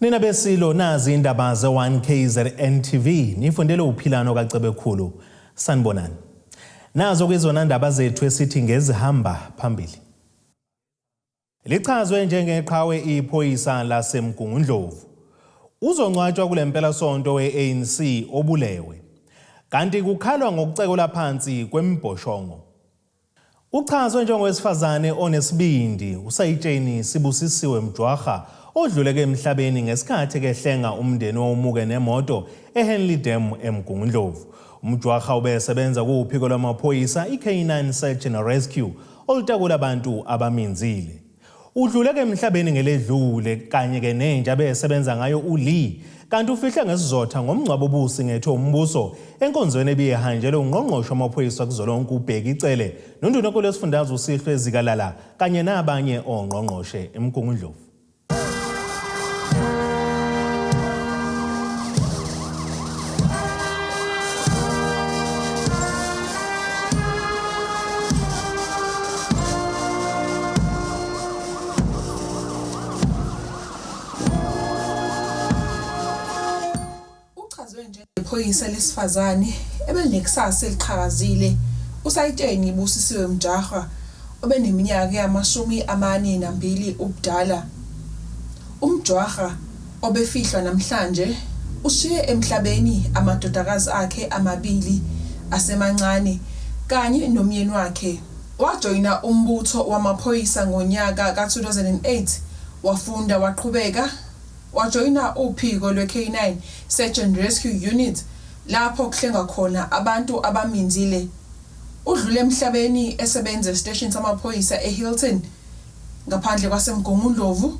Nina besilo nazi indaba ze1KZNTV nifundele uphilano kaCebekhulu sanibonani. Nazo kwizona ndaba zethu esithi ngezihamba phambili. Lichazwe njengeqhawe iphoyisa laseMgungundlovu. Uzongcwatshwa kulempela sonto weANC Obulewe. Kanti kukhalwa ngokucekelwa phansi kwembhoshongo. Uchazwe njengowesifazane onesibindi usayitsheni Sibusisiwe Mjwakha odluleke emhlabeni ngesikhathi kehlenga umndeni womuke nemoto eHenley Dam eMgungundlovu. Umjwakha ubesebenza kuphiko lwamaphoyisa iK9 Search and Rescue olutakula abantu abaminzile. Udluleke emhlabeni ngeledlule kanye ke nenja besebenza ngayo uLee kanti ufihle ngesizotha ngomngcwabo obusingetho umbuso enkonzweni ebiyihanjelwe ungqongqoshe wamaphoyisa kuzolonke uBheki'cele nondunankulu wesifundazwe uSihlwe Zikalala kanye nabanye ongqongqoshe eMgungundlovu. Iphoyisa lesifazane ebelinekusasa eliqhakazile usayitsheni Busisiwe Mjwakha obeneminyaka yama-42 ubudala. Umjwakha obefihlwa namhlanje ushiye emhlabeni amadodakazi akhe amabili asemancane kanye nomyeni wakhe. Wajoyina umbutho wamaphoyisa ngonyaka ka-2008 wafunda waqhubeka wajoyina uphiko lweK9 Search and Rescue Unit lapho kuhlenga khona abantu abaminzile. Udlule emhlabeni esebenza estation samaphoyisa eHilton ngaphandle kwaseMgungundlovu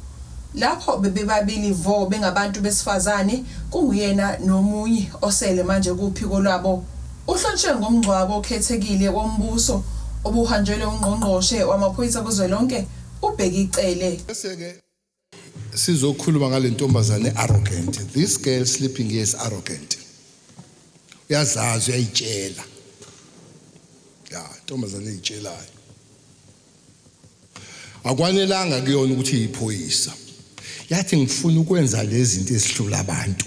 lapho bebebabili vo bengabantu besifazane kunguyena nomunye osele manje kuphiko lwabo. Uhlonishwe ngomngcwabo okhethekile wombuso obuhanjelwe ungqongqoshe wamaphoyisa kuzwelonke uBheki'cele. Sizokhuluma ngale ntombazane arrogant. This girl sleeping here is arrogant. Uyazazi uyayitshela. Ya, ntombazane iyitshelayo. Akwanelanga kuyona ukuthi iphoyisa. Yathi ngifuna ukwenza lezi zinto esihlula abantu.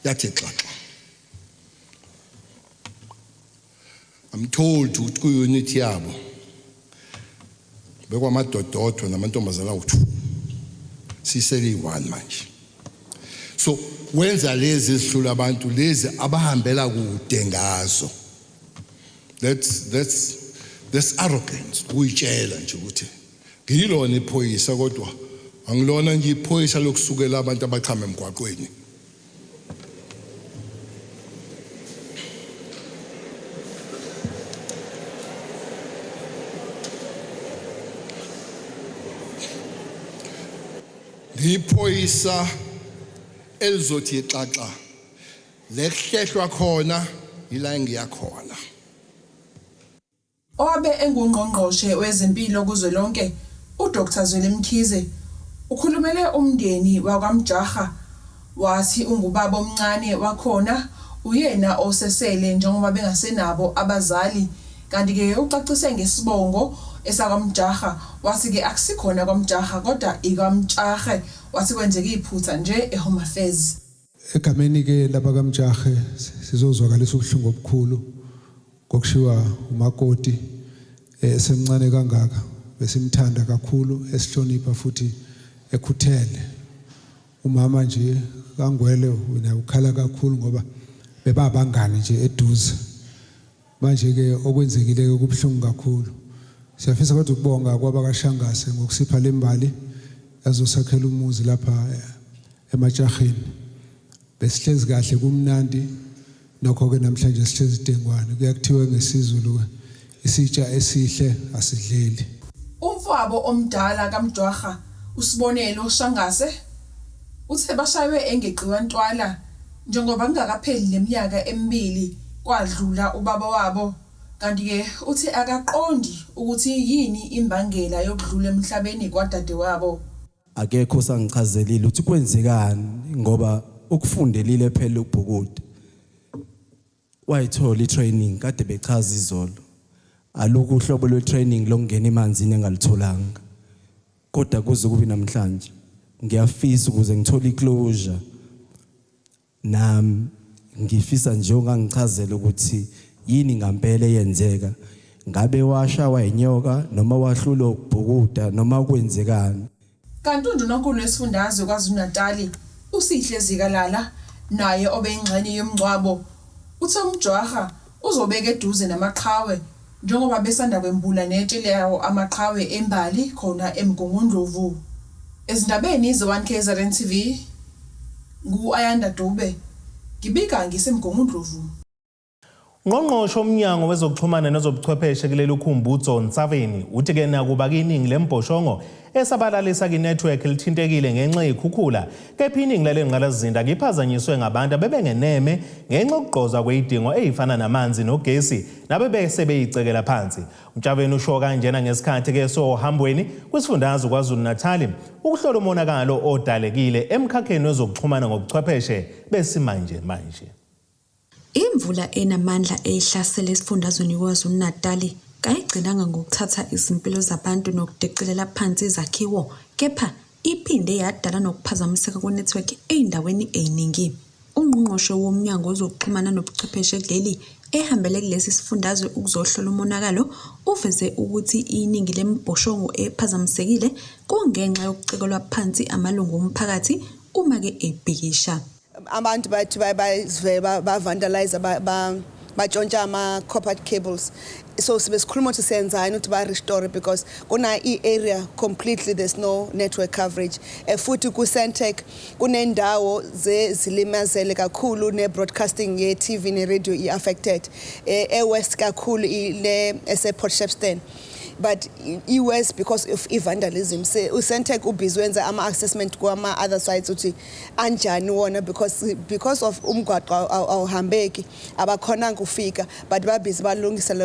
Yathi xaxa. I'm told ukuthi ku-unit yabo bekwamadododo namantombazana awu2 sisele i1 manje. So wenza lezi esihlula abantu lezi abahambela kude ngazo. That's arrogance. Uyitshela nje ukuthi ngiyilona iphoyisa kodwa angilona nje iphoyisa lokusukela abantu abachama emgwaqweni. Iphoyisa elizothi xaxa lekhehlwa khona ila ngiyakhona. Owabe engungqongqoshe wezempilo kuzwelonke uDr Zweli ukhulumele umndeni wakwaMjwakha wathi ungubaba omncane wakhona uyena osesele njengoba bengasenabo abazali kanti ke ucacise ngesibongo esakwaMjwakha wathi ke akusikhona kwaMjwakha kodwa ikwamtshakhe wathi kwenzeka iphutha nje eHome Affairs. Egameni ke lapha kaMjwakhe sizozwakalisa ubuhlungu obukhulu kokushiwa umakoti esemncane kangaka besimthanda kakhulu esihlonipha futhi ekhuthele. Umama nje kaNgwele wena ukhala kakhulu ngoba bebabangani nje eduze. Manje ke okwenzekile kubuhlungu kakhulu. Siyafisa kodwa ukubonga kwabakashangase ngokusipha lembali azosakhela umuzi lapha eMajaheni. Besihlezi kahle kumnandi nokho ke namhlanje sihlezi idengwane kuyakuthiwa ngesizulu isitsha esihle asidleli. Umfowabo omdala kaMjwakha uSibonelo Shangase uthe bashaywe engeqiwa ntwala njengoba kungakapheli leminyaka emibili kwadlula ubaba wabo kanti ke uthi akaqondi ukuthi yini imbangela yokudlula emhlabeni kwadade wabo. Akekho sangichazelile ukuthi kwenzekani ngoba ukufundelile phela ubhukude. Wayithola itraining kade bechaza izolo. Alukho uhlobo lwe training lokungena emanzini engalitholanga. kodwa kuze kube namhlanje ngiyafisa ukuze ngithole iclosure nami ngifisa nje ungangichazela ukuthi yini ngempela eyenzeka ngabe washawa inyoka noma wahlula ukubhukuda noma kwenzekani. Kanti undunankulu wesifundazwe KwaZulu-Natal uSihle Zikalala naye obeyingxenye yomngcwabo Uzongcwatshwa uzobeka eduze namaqhawe njengoba besanda kwembula netshele yawo amaqhawe embali khona eMgungundlovu. Ezindabeni ze1KZNTV ngu-Ayanda Dube ngibika ngisemgungundlovu. Ngqongqoshe omnyango wezokuxhumana nezobuchwepheshe kuleli ukhumbuzo Uzongcwatshwa uthi ke nakuba iningi lembhoshongo esabalalisa kinetwork lithintekile ngenxa yekhukhula kepha iningi lalengqalazinda liphazanyiswe ngabantu abebengeneme ngenxa yokugqoza kwezidingo ezifana namanzi nogesi nabebese beyicekela phansi. Uzongcwatshwa usho kanjena ngesikhathi ke sohambweni kwisifundazwe KwaZulu-Natal ukuhlola umonakalo odalekile emkhakheni wezokuxhumana ngobuchwepheshe besimanje manje. Imvula enamandla ehlasela esifundazweni KwaZulu-Natal kayigcinanga ngokuthatha izimpilo zabantu nokudeqilela phansi izakhiwo kepha iphinde yadala nokuphazamiseka kwenetwork eindaweni eziningi. Ungqongqoshe womnyango wezokuxhumana nobuchwepheshe kuleli ehambele kulesi sifundazwe ukuzohlola umonakalo uveze ukuthi iningi lembhoshongo ephazamisekile kungenxa yokucekelwa phansi amalungu omphakathi uma ke ebhikisha. Abantu bathi ba vandalize ba tshontsha ama copper cables, so sibesikhuluma ukuthi senzani ukuthi ba restore because kuna area completely there's no network coverage. Futhi ku Sentech kunendawo zilimazele kakhulu ne broadcasting ye TV ne radio affected west kakhulu le ese Port Shepstone. But West because of vandalism say uSentech ubizwe wenza ama assessment kwama other sides uthi anjani wona because of umgwaqo awuhambeki abakhona ukufika but babhizi balungisa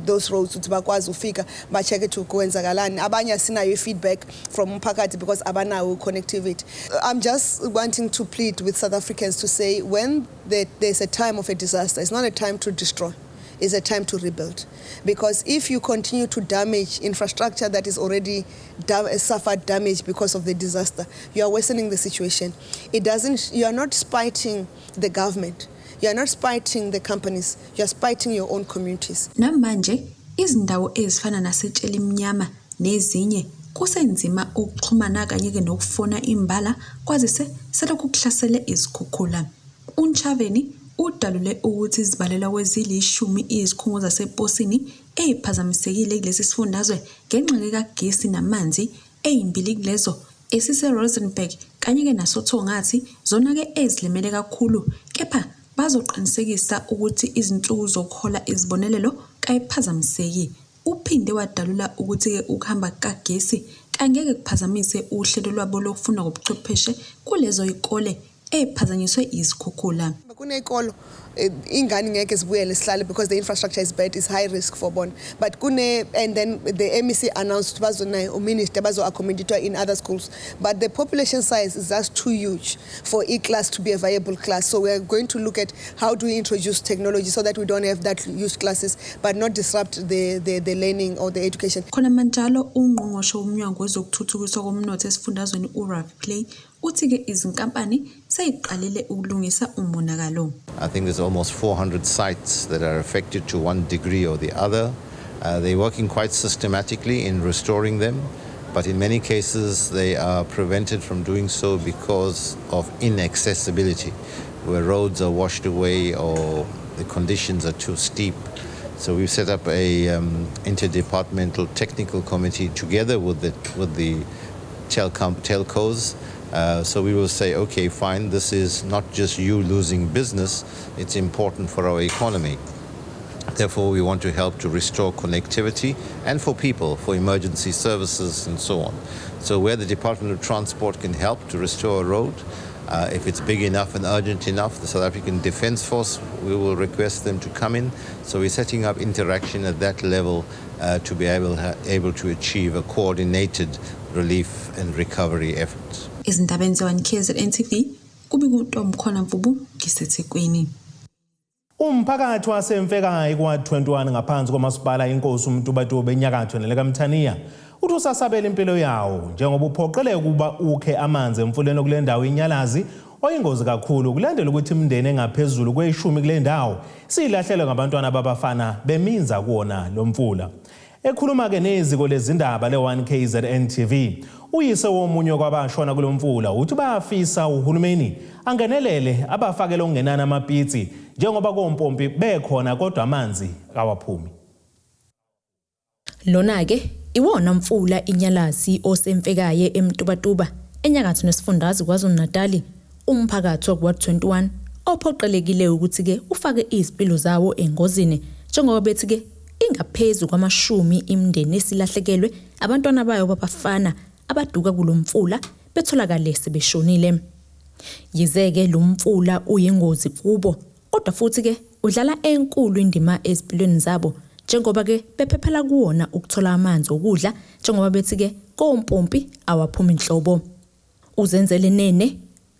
those roads uthi bakwazi ufika ba check it ukwenzakalani abanye asinayo feedback from umphakathi because abanawo connectivity. I'm just wanting to plead with South Africans to say when there's a time of a disaster, it's not a time to destroy. Is a time to rebuild, because if you continue to damage infrastructure that is already suffered damage because of the disaster, you are worsening the situation. You are not spiting the government, you are not spiting the companies, you are spiting your own communities. Namanje izindawo ezifana nasetshela imnyama nezinye kusenzima ukuxhumana kanye ke nokufona imbala kwazise selokhu kuhlasele izikhukhula. Uzongcwatshwa udalule ukuthi izibalela kwezilishumi izikhungo zaseposini eziphazamisekile kulesi sifundazwe ngenxa kagesi namanzi ezimbili kulezo esise Rosenberg kanye ke nasothongathi zona ke ezilemele kakhulu kepha bazoqinisekisa ukuthi izinsuku zokhola izibonelelo kayiphazamiseki. Uphinde wadalula ukuthi ke ukuhamba kagesi kangeke kuphazamise uhlelo lwabo lokufunda ngobuchwepheshe kulezo izikole eziphazanyiswe izikhukhula. Kunekolo ingane ngeke zibuyele sihlale because the infrastructure is bad, is high risk for bona. But and then the MEC announced bazona minister bazo accommodate in other schools, but the population size is just too huge for each class to be a viable class. So we are going to look at how do we introduce technology so that we don't have that huge classes but not disrupt the learning or the education. Khona manjalo ungqongqoshe womnyango wezokuthuthukiswa komnotho esifundazweni uRavplay uthi ke izinkampani seyiqalile ukulungisa umonakalo. I think there's almost 400 sites that are affected to one degree or the other. They're working quite systematically in restoring them, but in many cases they are prevented from doing so because of inaccessibility, where roads are washed away or the conditions are too steep. So we've set up a interdepartmental technical committee together with the telcos. So we will say, okay, fine, this is not just you losing business, it's important for our economy. Therefore, we want to help to restore connectivity and for people, for emergency services and so on. So where the Department of Transport can help to restore a road, if it's big enough and urgent enough, the South African Defence Force, we will request them to come in. So we're setting up interaction at that level to be able to achieve a coordinated relief and recovery effort. Izindabeni ze1KZNTV kubikuNto Mkhona Mvubu ngiseThekwini. Umphakathi wasemfekayi kwa21 ngaphansi komasipala inkosi uMtubatuba enyakatho nelekamthaniya uthi usasabela impilo yawo njengoba uphoqeleke ukuba ukhe amanzi emfuleni kule ndawo iNyalazi oyingozi kakhulu kulandela ukuthi imindeni engaphezulu kweyishumi kule ndawo silahlelwe ngabantwana abafana beminza kuona lo mfula. Ekhuluma ke neziko lezindaba le1KZNTV, uyise womunye kwabashona kulo mfula uthi bayafisa uhulumeni angenelele abafakele okungenana amapitsi njengoba kompompi bekhona kodwa amanzi kawaphumi. Lona ke iwona mfula iNyalazi Owasemphithi eMtubatuba enyakatho nesifundazwe KwaZulu-Natal umphakathi wa 21 ophoqelekile ukuthi ke ufake izimpilo zawo engozini njengoba bethi ke ingaphezulu kwamashumi imindeni esilahlekelwe abantwana bayo babafana abaduka kulomfula betholakale sebeshonile. Yizeke lo mfula uyingozi kubo kodwa futhi ke udlala enkulu indima ezimpilweni zabo njengoba ke bephephela kuwona ukuthola amanzi okudla njengoba bethi ke kompompi awaphuma inhlobo. Uzenzele nene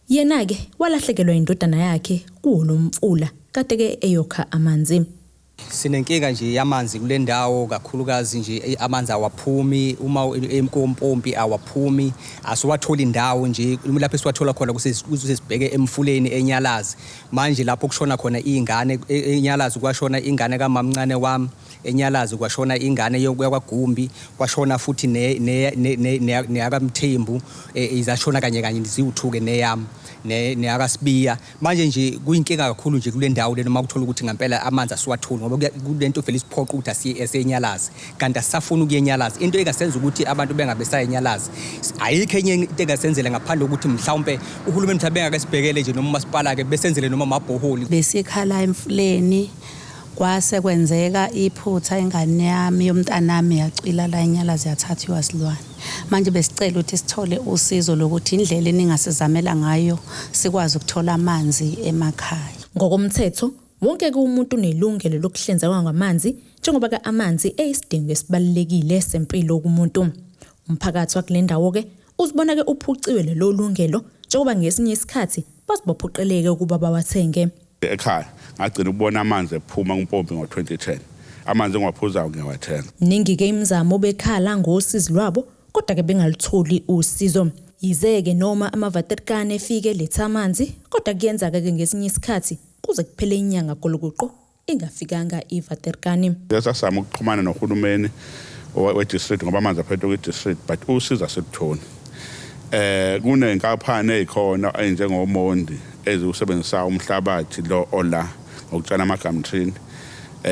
yena ke walahlekelwa indodana yakhe kuwo lo mfula kade ke eyokha amanzi. Sinenkinga nje yamanzi kule ndawo kakhulukazi nje amanzi awaphumi uma emkompompi awaphumi asiwathola indawo nje lapho esiwathola khona kusesibheke emfuleni eNyalazi manje lapho kushona khona izingane eNyalazi kwashona ingane kaMamncane wami eNyalazi kwashona ingane yokwagumbi kwashona futhi neyakamthembu izashona kanye kanye ziwuthuke neyami neyakasibiya manje nje kuyinkinga kakhulu nje kule ndawo le noma ukuthola ukuthi ngempela amanzi asiwatholi ngoba kulento vele isiphoqa ukuthi asiyenyalazi kanti asafuna ukuyenyalazi into engasenza ukuthi abantu bengabe sayenyalazi ayikho enye into engasenzele ngaphandle ukuthi mhlawumbe uhulumeni mthabe engakasibhekele nje noma umasipala ke besenzele noma amabhoholi besikhala emfuleni kwase kwenzeka iphutha ingane yami yomntanami yacwila la eNyalazi yathathwa isilwane manje besicela ukuthi sithole usizo lokuthi indlela eningasizamela ngayo sikwazi ukuthola amanzi emakhaya. Ngokomthetho wonke umuntu unelungelo lokuhlinzekwa ngamanzi njengoba ke amanzi eyisidingo esibalekile sempilo kumuntu. Umphakathi wakule ndawo ke uzibona ke uphuciwe lo lungelo njengoba ngesinye isikhathi basibophoqeleke ukuba bawathenge. Ekhaya ngagcina ukubona amanzi ephuma kumpompi ngo2010 amanzi engwaphuzayo ngiyawathenga. Ningi ke imizamo bekhala ngosizo lwabo kodwa ke bengalitholi usizo. Yizeke noma amavaterikane efike letha amanzi kodwa kuyenza ke ngesinye isikhathi kuze kuphele inyanga golokuqo ingafikanga ivaterikane. Sasama ukuxhumana nohulumeni we-district ngoba amanzi aphethwe kwi-district but usizo aseluthoni. Kunenkampani ezikhona enjengoMondi ezusebenzisa umhlabathi lo ola ngokutshala amagamtree.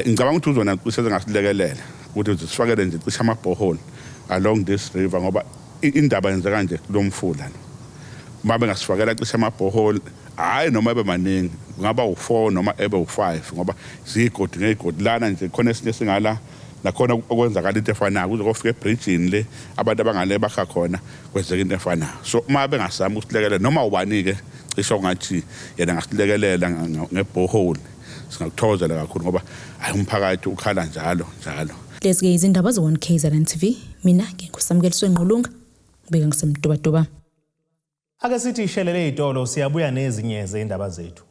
Ngicabanga ukuthi uzona kuseze ngasilekelela ukuthi sifakele nje cishe amabhoholi along this river ngoba indaba yenzeka nje kulomfula. Uma bengasifakela cishe amabhoholi hayi noma ebe maningi ngaba u4 noma ebe u5 ngoba zigodi ngegodi lana nje khona esinye singala nakhona okwenzakala into efanayo kuze kufike ebridgeini le abantu abangale bakha khona kwenzeka into efanayo. So uma bengasami ukusilekelela noma ubani ke cishe ngathi yena ngasilekelela ngebhoholi singakuthozela kakhulu ngoba hayi umphakathi ukhala njalo. Lezi ke izindaba ze1KZNTV mina nginguSamkeliswe Nqulunga ngibeka ngisemdubaduba. Ake sithi ishelele izitolo siyabuya nezinye zeindaba zethu.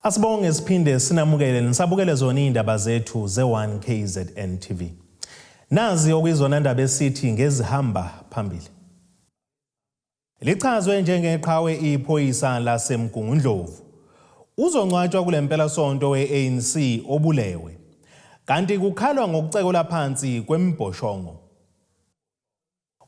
Asibonge siphinde sinamukele nisabukele zona indaba zethu ze1KZNTV. Nazi okuyizona indaba esithi ngezihamba phambili. Lichazwe njengeqhawe iphoyisa laseMgungundlovu. Uzongcwatshwa kule mpela sonto weANC OBULEWE. Kanti kukhalwa ngokucekola phansi kwembhoshongo.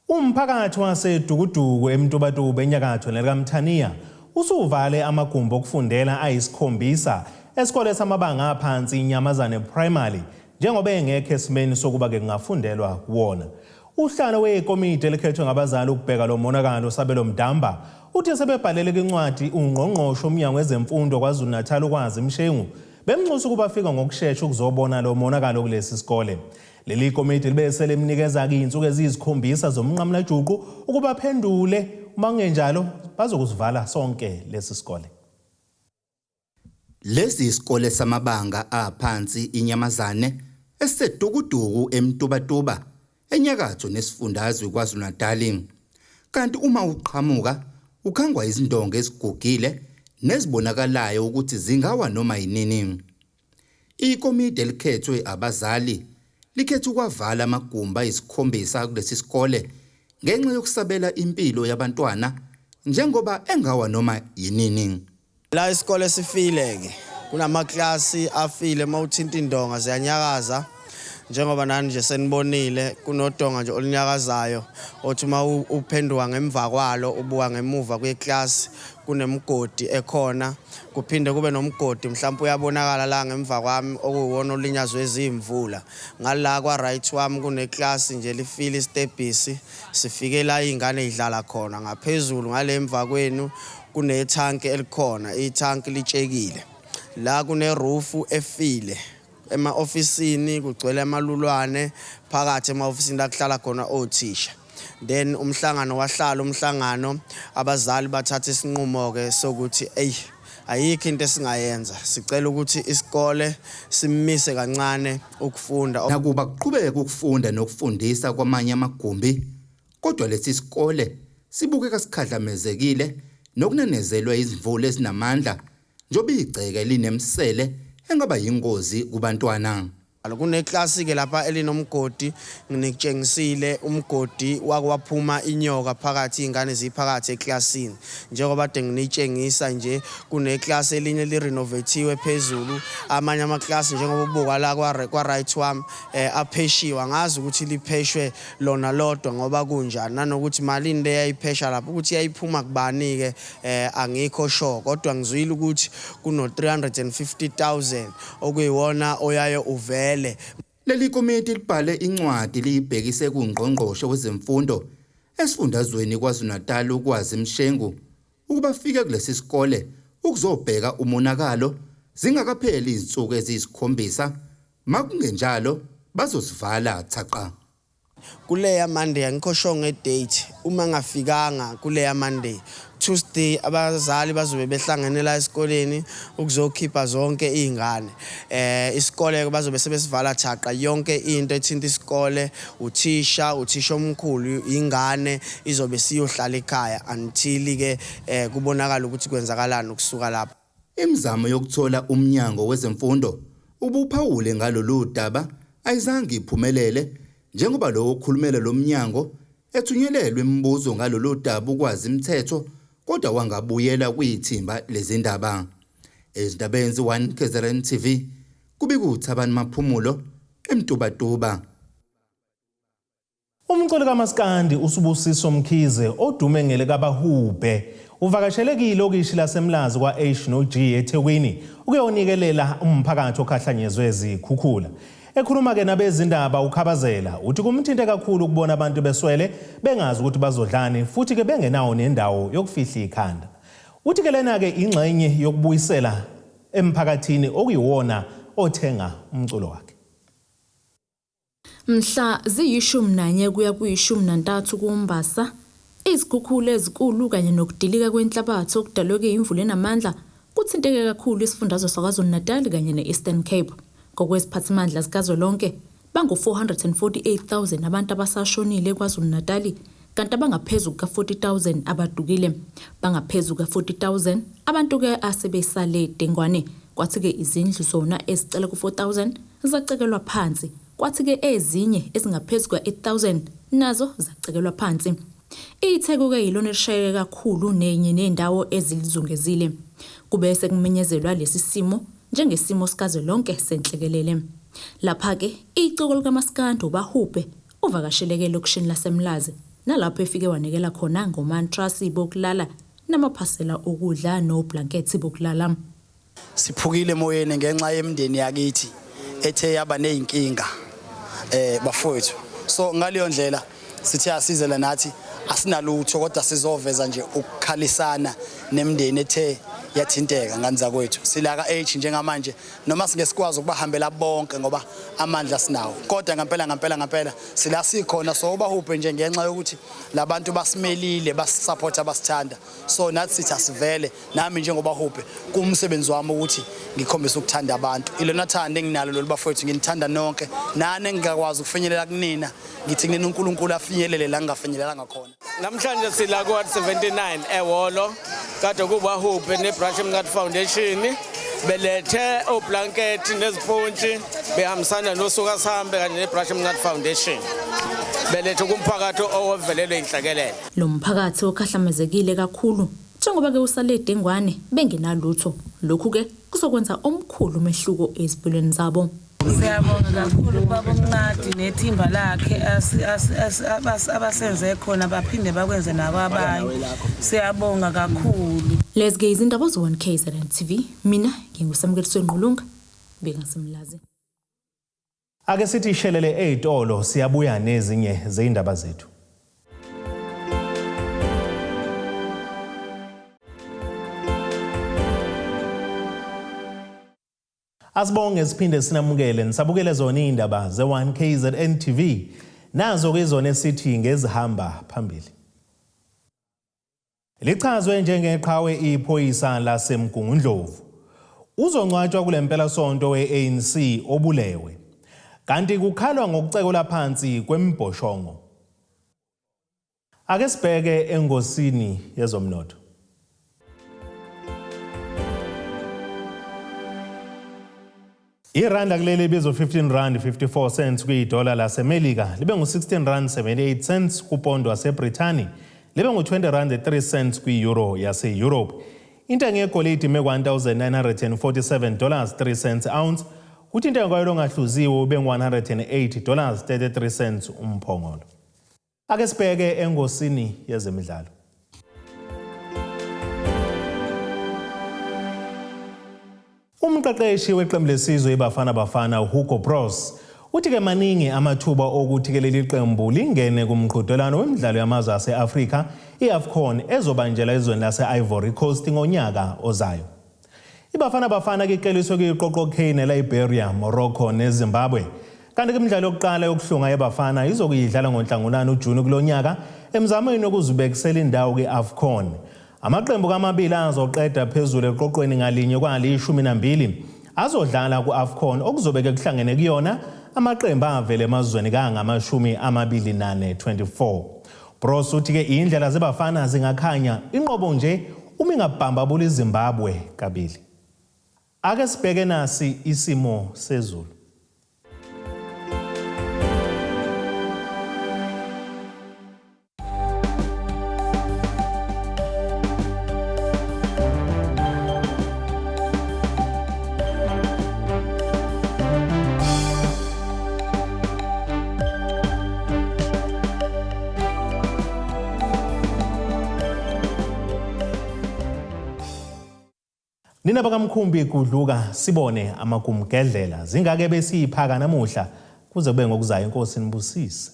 Umphakathi waseDukuduku eMtubatuba enyakatho nelikaMthaniya usuvale amagumbi okufundela ayisikhombisa esikole samabanga aphansi iNyamazane Primary njengoba engekho esimeni sokuba ke kungafundelwa kuwona. Uhlalo wekomiti elikhethwe ngabazali ukubheka lo monakalo sabelo mdamba uthi sebebhalele incwadi ungqongqosho umnyango wezemfundo KwaZulu-Natal ukwazi Mshengu bemnxusa ukuba fika ngokusheshsha ukuzobona lo monakalo kulesi sikole. Leli komiti libe selemnikeza ke insuku eziyisikhombisa zomnqamla juqu ukuba phendule uma kungenjalo bazokusivala sonke lesi sikole. Lesi isikole samabanga aphansi iNyamazane esiseDukuduku eMtubatuba enyakatho nesifundazwe KwaZulu-Natal. Kanti uma uqhamuka ukhangwa izindonga ezigugile nezibonakalayo ukuthi zingawa noma yinini. Ikomidi elikhethwe abazali likhethe ukwavala amagumbi ayisikhombisa kulesi sikole ngenxa yokusabela impilo yabantwana njengoba engawa noma yinini. La isikole sifileke kunamaklasi afile mawuthinta indonga ziyanyakaza njengoba nani nje senibonile kunodonga nje olunyakazayo othi uma uphenduka ngemva kwalo ubuka ngemuva kweclass kunemgodi ekhona kuphinde kube nomgodi mhlawumbe uyabonakala la ngemva kwami okuwona olinyazwe ezimvula ngala kwa right wami kuneclass nje lifile istebhisi sifike la ingane idlala khona ngaphezulu ngale emva kwenu kunethanki elikhona ithanki litshekile la kune roof efile ema-ofisini kugcwele amalulwane phakathi ema-ofisini la kuhlala khona othisha then umhlangano abazali bathatha isinqumo-ke sokuthi ayikho into esingayenza sicela ukuthi isikole simise kancane ukufunda. Nakuba kuqhubeka ukufunda nokufundisa kwamanye amagumbi kodwa lesi sikole sibukeka sikhadlamezekile nokunenezelwa izimvula ezinamandla njoba igceke linemsele engaba yingozi kubantwana. Kuneclass ke lapha elinomgodi nginikutshengisile umgodi wakwaphuma inyoka phakathi ingane ziphakathi eclassini njengoba de nginitshengisa nje kuneclass elinye lirenovatiwe phezulu amanye amaclass njengoba ubuka la kwa right wami apheshiwa ngazi ukuthi lipheshwe lona lodwa ngoba kunjani nanokuthi malini leyayiphesha lapho ukuthi yayiphuma kubani ke angikho sure kodwa ngizwile ukuthi kuno 350,000 okuyiwona oyayo uvele. Leli komiti libhale incwadi liyibhekise kuNgqongqoshe wezemfundo esifundazweni KwaZulu-Natal ukwazi Mshengu ukuba fike kulesi sikole ukuzobheka umonakalo zingakapheli izinsuku eziyisikhombisa makungenjalo bazosivala thaqa. Kuleya Monday angikho sure ngedate uma ngafikanga kuleya Monday Tuesday abazali bazobe behlangene la esikoleni ukuzokhipha zonke izingane isikole bazobe sebesivala thaqa yonke into ethinta isikole uthisha omkhulu ingane izobe siyohlala ekhaya until ke kubonakala ukuthi kwenzakalani ukusuka lapha. Imizamo yokuthola umnyango wezemfundo ubuphawule ngalolu daba ayizange iphumelele njengoba lo okhulumela lo mnyango ethunyelelwe imibuzo ngalolu daba ukwazi imithetho kodwa wangabuyela kuyithimba lezindaba. Ezindabeni ze-1KZNTV kubikuthi abantu maphumulo eMtubatuba. Umculi kaMaskandi uSibusiso Mkhize odume ngele kabahube uvakashelekile okishi lasemlazi kwa-H no G eThekwini ukuyonikelela umphakathi okhahlanyezwe ezikhukhula. Ekhuluma ke nabezindaba ukhabazela uthi kumthinte kakhulu ukubona abantu beswele bengazi ukuthi bazodlani futhi ke bengenawo nendawo yokufihla ikhanda. Uthi ke lena ke ingxenye yokubuyisela emphakathini okuyiwona othenga umculo wakhe. Mhla ziyishumi kuya kuyishumi kuMbasa izikhukhula ezinkulu kanye nokudilika kwenhlabathi okudalwe imvula enamandla kuthinteke kakhulu isifundazwe saKwaZulu-Natal kanye ne-Eastern Cape. Ngokwesiphathimandla sikazwelonke bangu-448,000 abantu abasashonile KwaZulu-Natal kanti abangaphezulu ka-40,000 abadukile bangaphezulu ka-40,000 abantu ke asebesale dengwane kwathi ke izindlu zona ezicela ku-4,000 zacekelwa phansi kwathi ke ezinye ezingaphezulu ka-8,000 nazo zacekelwa phansi. Itheko ke yilona elishayeke kakhulu nenye nendawo ezilizungezile kubese kumenyezelwa lesi simo njengesimo sikazwelonke senhlekelele. Lapha ke iciko likaMaskandi ubahube uvakasheleke lokishini lasemlazi nalapho efike wanikela khona ngomantrasi bokulala namaphasela okudla noblanketi bokulala. Siphukile emoyeni ngenxa yemndeni yakithi ethe yaba nezinkinga bafowethu. So ngaleyo ndlela sithi asizela nathi asinalutho kodwa sizoveza nje ukukhalisana nemndeni ethe yathinteka nganza kwethu. Sila ka-H njengamanje noma singesikwazi ukubahambela bonke ngoba amandla sinawo kodwa ngempela sila sikhona so ubahuphe nje ngenxa yokuthi labantu basimelile basisupport abasithanda so nathi sithi asivele nami njengoba huphe kumsebenzi wami ukuthi ngikhombisa ukuthanda abantu ilona thanda enginalo lolu bafowethu nginithanda nonke nane ngingakwazi ukufinyelela kunina ngithi kunina uNkulunkulu afinyelele la ngingafinyelela ngakhona. Namhlanje sila ku 79 ehholo kade kuba Hope neBrush Mngadi Foundation belethe oblanket nezipontshi behambisana nosuka sihambe kanye neBrush Mngadi Foundation belethe kumphakathi ovelelwe inhlekelele. Lo mphakathi okhahlamezekile kakhulu njengoba ke usale dengwane bengenalutho. Lokhu ke kuzokwenza omkhulu umehluko ezimpilweni zabo. Siyabonga kakhulu baba Mngadi nethimba lakhe abasenze khona baphinde bakwenze nakwabanye. Siyabonga kakhulu. Let's get izindaba zo1KZNTV. Mina nginguSamukeliso Nqulunga bengasimlazi. Ake sithi ishelele ezitolo siyabuya nezinye zeindaba zethu. Asibonge siphinde sinamukele nisabukele zona indaba ze1KZNTV nazo ke izona esithi ngezihamba phambili. Lichazwe njengeqhawe iphoyisa laseMgungundlovu. Uzongcwatshwa kulempela sonto weANC obulewe. Kanti kukhalwa ngokucekola phansi kwembhoshongo. Ake sibheke engosini yezomnotho. Iranda kuleli bizo 15 rand 54 cents kwi-dollar laseMelika libe ngu-16 rand 78 cents kupondo waseBrithani libe ngu-20 rand 3 cents kwi-euro yase-Europe. Intengo yegolide ime $1,947 3 cents ounce kuthi intengo kayo ongahluziwe ube $108 33 cents umphongolo. Ake sibheke engosini yezemidlalo. Umqeqeshi weqembu lesizwe iBafana Bafana uHugo Bros uthi ke maningi amathuba okuthi ke leli qembu lingene kumqhudelwano wemidlalo yamazwe ase-Afrika iAfcon ezobanjela ezweni lase-Ivory Coast ngonyaka ozayo. iBafana Bafana ke ixeliswe kwiqoqo K neLiberia, Morocco neZimbabwe. Kanti ke imidlalo yokuqala yokuhlunga yeBafana izokuyidlala ngoNhlangulana uJuni kulonyaka emzamweni wokuzibekisela indawo kwiAfcon. Amaqembu kamabili azoqeda phezulu eqoqweni ngalinye kwali-12 azodlala ku-AFCON okuzobeke kuhlangene kuyona amaqembu avele emazweni kangama-24. Bros uthi ke indlela zeBafana zingakhanya inqobo nje uma ingabhambabula iZimbabwe kabili. Ake sibheke nasi isimo sezulu. Nina bakamkhumbi kudluka sibone amakumgedlela zingake besiyiphaka namuhla kuze kube ngokuzayo inkosi nibusise.